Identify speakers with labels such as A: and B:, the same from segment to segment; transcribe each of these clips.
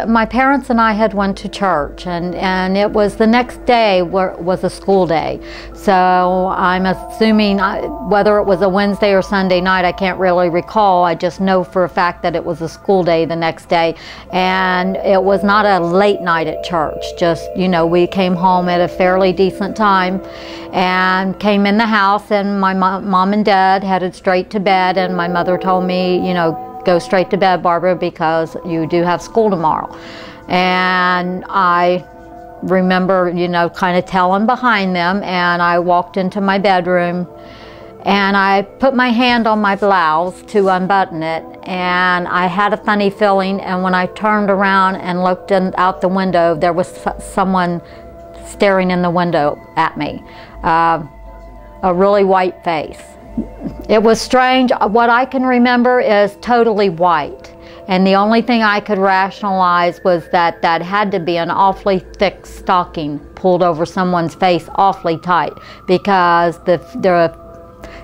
A: My parents and I had went to church, and it was the next day was a school day. So I'm assuming whether it was a Wednesday or Sunday night, I can't really recall. I just know for a fact that it was a school day the next day. And it was not a late night at church. Just, you know, we came home at a fairly decent time and came in the house, and my mom and dad headed straight to bed, and my mother told me, you know, go straight to bed, Barbara, because you do have school tomorrow. And I remember, you know, kind of telling behind them, and I walked into my bedroom and I put my hand on my blouse to unbutton it, and I had a funny feeling, and when I turned around and looked out the window, there was someone staring in the window at me, a really white face. It was strange. What I can remember is totally white, and the only thing I could rationalize was that that had to be an awfully thick stocking pulled over someone's face awfully tight, because it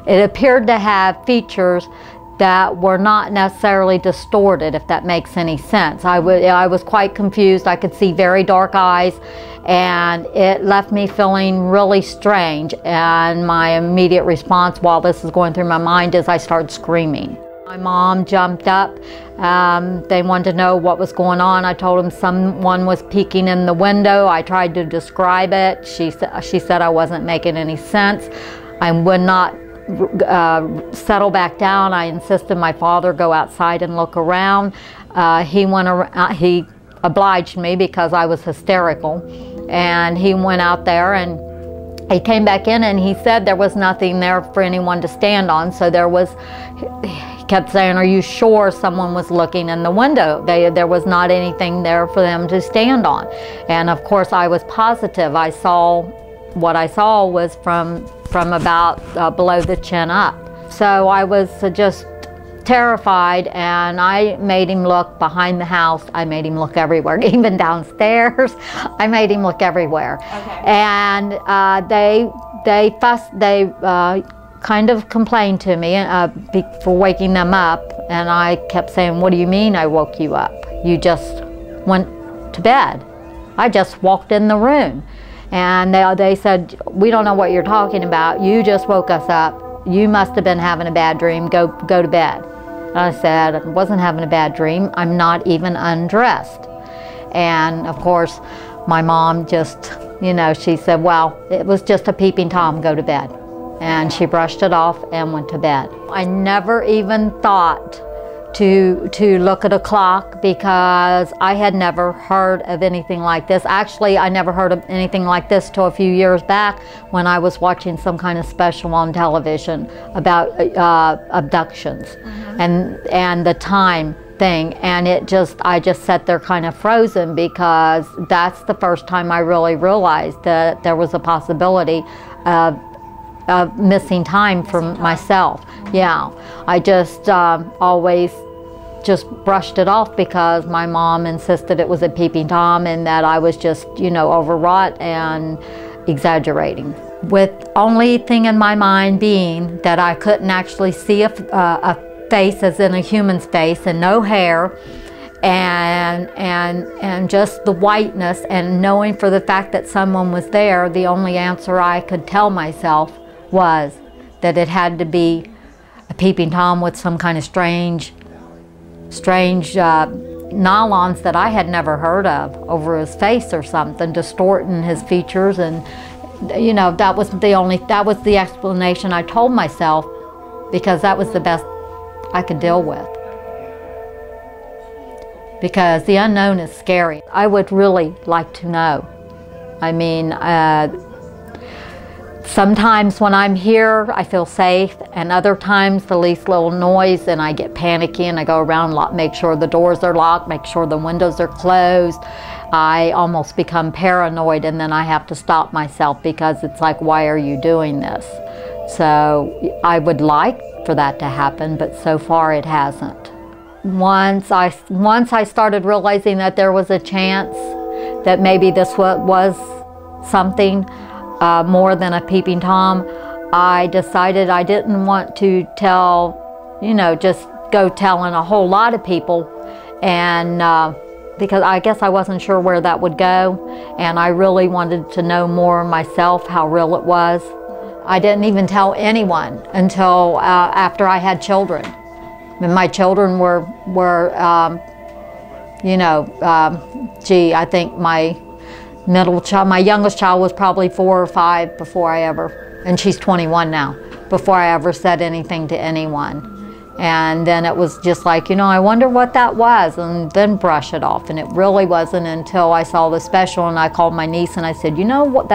A: appeared to have features that were not necessarily distorted, if that makes any sense. I was quite confused. I could see very dark eyes, and it left me feeling really strange. And my immediate response while this is going through my mind is I started screaming. My mom jumped up. They wanted to know what was going on. I told them someone was peeking in the window. I tried to describe it. She said I wasn't making any sense. I would not settle back down. I insisted my father go outside and look around. He obliged me because I was hysterical, and he went out there, and he came back in, and he said there was nothing there for anyone to stand on. So he kept saying, "Are you sure someone was looking in the window?" There was not anything there for them to stand on. And of course I was positive. What I saw was from about below the chin up. So I was just terrified, and I made him look behind the house. I made him look everywhere, even downstairs. I made him look everywhere. Okay. And they kind of complained to me for waking them up, and I kept saying, "What do you mean I woke you up? You just went to bed. I just walked in the room." And they said, "We don't know what you're talking about. You just woke us up. You must have been having a bad dream. Go to bed." And I said, "I wasn't having a bad dream. I'm not even undressed." And of course, my mom just, you know, she said, "Well, it was just a peeping Tom. Go to bed." And she brushed it off and went to bed. I never even thought to look at a clock, because I had never heard of anything like this. Actually, I never heard of anything like this till a few years back when I was watching some kind of special on television about abductions and the time thing, and I just sat there kind of frozen, because that's the first time I really realized that there was a possibility of missing time for myself. Yeah, I just always just brushed it off, because my mom insisted it was a peeping Tom, and that I was just, you know, overwrought and exaggerating. With only thing in my mind being that I couldn't actually see a face as in a human's face, and no hair, and just the whiteness, and knowing for the fact that someone was there, the only answer I could tell myself was that it had to be a peeping Tom with some kind of strange nylons that I had never heard of over his face or something, distorting his features. And you know, that was the explanation I told myself, because that was the best I could deal with, because the unknown is scary. I would really like to know. I mean, sometimes when I'm here, I feel safe, and other times the least little noise and I get panicky, and I go around, make sure the doors are locked, make sure the windows are closed. I almost become paranoid, and then I have to stop myself, because it's like, why are you doing this? So I would like for that to happen, but so far it hasn't. Once I started realizing that there was a chance that maybe this was something more than a peeping Tom, I decided I didn't want to tell, you know, just go telling a whole lot of people, and because I guess I wasn't sure where that would go, and I really wanted to know more myself how real it was. I didn't even tell anyone until after I had children. And my children were you know, gee, I think my middle child, my youngest child was probably 4 or 5 before I ever, and she's 21 now, before I ever said anything to anyone. And then it was just like, you know, I wonder what that was, and then brush it off. And it really wasn't until I saw the special and I called my niece and I said, you know what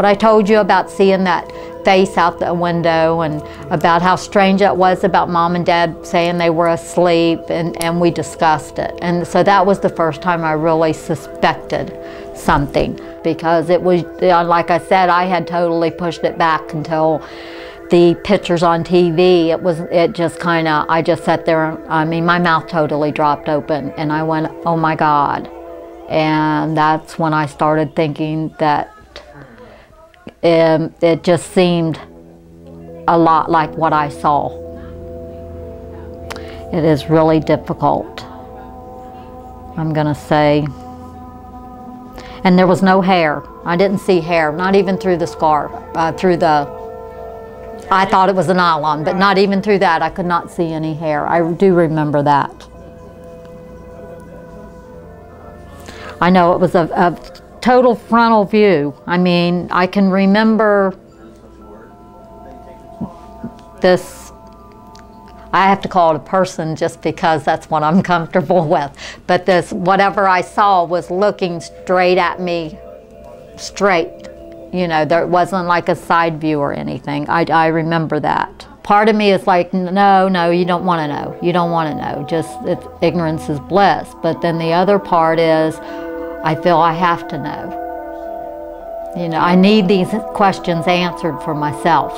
A: I told you about seeing that face out the window, and about how strange it was about Mom and Dad saying they were asleep, and we discussed it. And so that was the first time I really suspected something, because it was, like I said, I had totally pushed it back until the pictures on TV. It just kind of, I just sat there, I mean, my mouth totally dropped open, and I went, oh my God. And that's when I started thinking that it just seemed a lot like what I saw. It is really difficult, I'm gonna say. And there was no hair. I didn't see hair, not even through the scar, I thought it was a nylon, but not even through that. I could not see any hair. I do remember that. I know it was a total frontal view. I mean, I can remember this, I have to call it a person just because that's what I'm comfortable with. But this, whatever I saw was looking straight at me, straight. You know, there wasn't like a side view or anything. I remember that. Part of me is like, no, you don't want to know. You don't want to know. Just, ignorance is bliss. But then the other part is, I feel I have to know. You know, I need these questions answered for myself.